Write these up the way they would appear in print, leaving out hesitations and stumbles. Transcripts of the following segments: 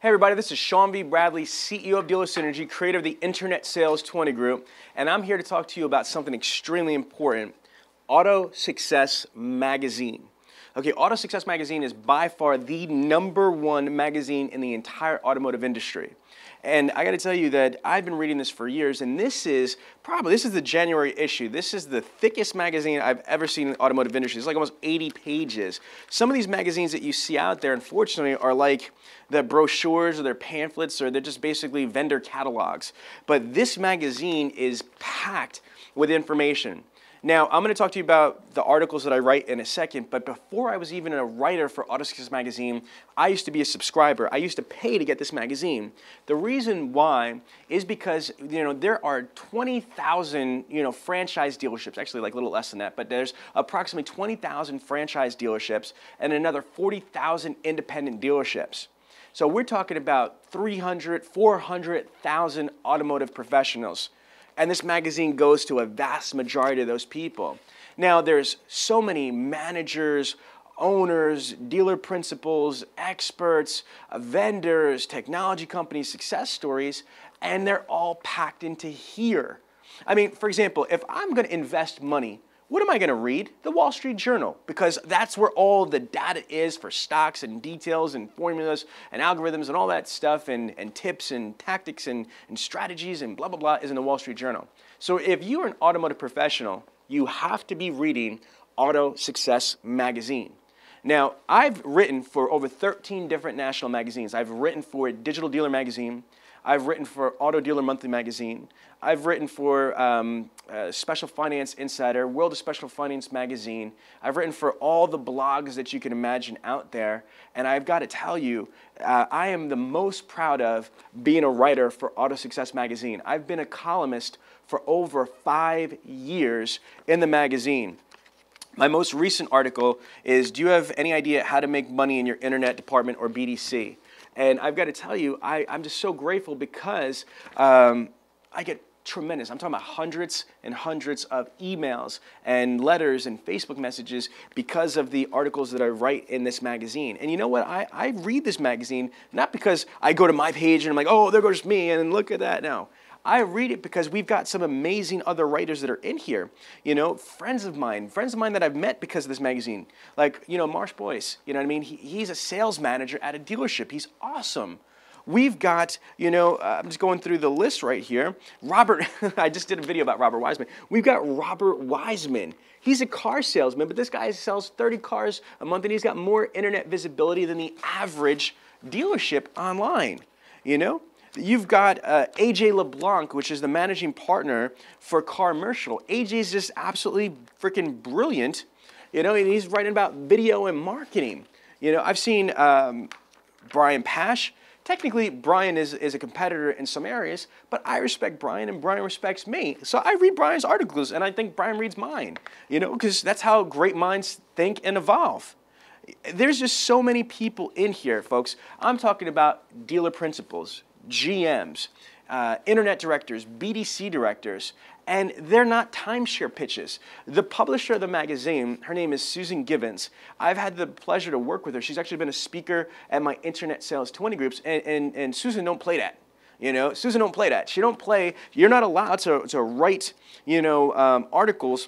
Hey everybody, this is Sean V. Bradley, CEO of Dealer Synergy, creator of the Internet Sales 20 Group, and I'm here to talk to you about something extremely important, AutoSuccess Magazine. Okay, AutoSuccess Magazine is by far the #1 magazine in the entire automotive industry. And I got to tell you that I've been reading this for years, and this is the January issue. This is the thickest magazine I've ever seen in the automotive industry. It's like almost 80 pages. Some of these magazines that you see out there, unfortunately, are like the brochures or they're pamphlets or they're just basically vendor catalogs. But this magazine is packed with information. Now, I'm going to talk to you about the articles that I write in a second, but before I was even a writer for AutoSuccess Magazine, I used to be a subscriber. I used to pay to get this magazine. The reason why is because, there are 20,000, franchise dealerships, actually like a little less than that, but there's approximately 20,000 franchise dealerships and another 40,000 independent dealerships. So we're talking about 300, 400,000 automotive professionals. And this magazine goes to a vast majority of those people. Now, there's so many managers, owners, dealer principals, experts, vendors, technology companies, success stories, and they're all packed into here. I mean, for example, if I'm going to invest money, what am I going to read? The Wall Street Journal, because that's where all the data is for stocks and details and formulas and algorithms and all that stuff and tips and tactics and strategies and blah, blah, blah is in the Wall Street Journal. So if you're an automotive professional, you have to be reading AutoSuccess Magazine. Now, I've written for over 13 different national magazines. I've written for Digital Dealer Magazine. I've written for Auto Dealer Monthly Magazine. I've written for Special Finance Insider, World of Special Finance Magazine. I've written for all the blogs that you can imagine out there. And I've got to tell you, I am the most proud of being a writer for AutoSuccess Magazine. I've been a columnist for over 5 years in the magazine. My most recent article is, do you have any idea how to make money in your internet department or BDC? And I've got to tell you, I'm just so grateful because I get tremendous, I'm talking about hundreds and hundreds of emails and letters and Facebook messages because of the articles that I write in this magazine. And you know what? I read this magazine not because I go to my page and I'm like, oh, there goes me and look at that. No. I read it because we've got some amazing other writers that are in here. Friends of mine that I've met because of this magazine. Like, Marsh Boyce, you know what I mean? He's a sales manager at a dealership. He's awesome. We've got, I'm just going through the list right here. Robert, I just did a video about Robert Wiseman. We've got Robert Wiseman. He's a car salesman, but this guy sells 30 cars a month, and he's got more internet visibility than the average dealership online, You've got AJ LeBlanc, which is the managing partner for Carmercial. AJ is just absolutely freaking brilliant, and he's writing about video and marketing. I've seen Brian Pash. Technically, Brian is a competitor in some areas, but I respect Brian and Brian respects me. So I read Brian's articles, and I think Brian reads mine, because that's how great minds think and evolve. There's just so many people in here, folks. I'm talking about dealer principals, GMs, internet directors, BDC directors, and they're not timeshare pitches. The publisher of the magazine, her name is Susan Givens. I've had the pleasure to work with her. She's actually been a speaker at my Internet Sales 20 groups, and Susan don't play that. Susan don't play that. She don't play, you're not allowed to write, articles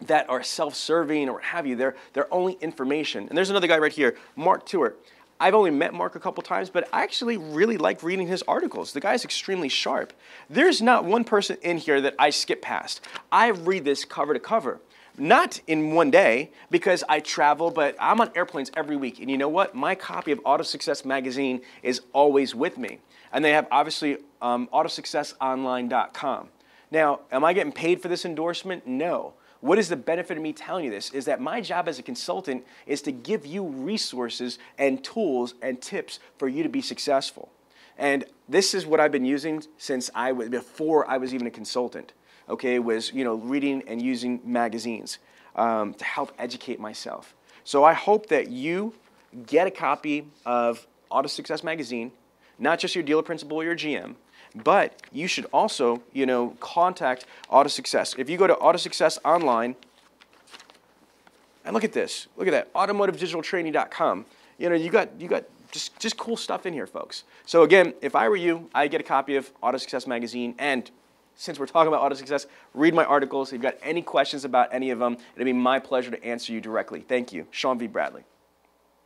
that are self-serving or what have you. They're only information. And there's another guy right here, Mark Tewart. I've only met Mark a couple times, but I actually really like reading his articles. The guy's extremely sharp. There's not one person in here that I skip past. I read this cover to cover. Not in one day, because I travel, but I'm on airplanes every week. And you know what? My copy of AutoSuccess Magazine is always with me. And they have, obviously, AutoSuccessOnline.com. Now, am I getting paid for this endorsement? No. What is the benefit of me telling you this? Is that my job as a consultant is to give you resources and tools and tips for you to be successful. And this is what I've been using since before I was even a consultant. Okay, was reading and using magazines to help educate myself. So I hope that you get a copy of AutoSuccess Magazine, not just your dealer principal or your GM. But you should also, contact AutoSuccess. If you go to AutoSuccess Online, and look at this. Look at that, automotivedigitaltraining.com. You got just cool stuff in here, folks. So again, if I were you, I'd get a copy of AutoSuccess magazine, and since we're talking about AutoSuccess, read my articles. If you've got any questions about any of them, it'd be my pleasure to answer you directly. Thank you. Sean V. Bradley.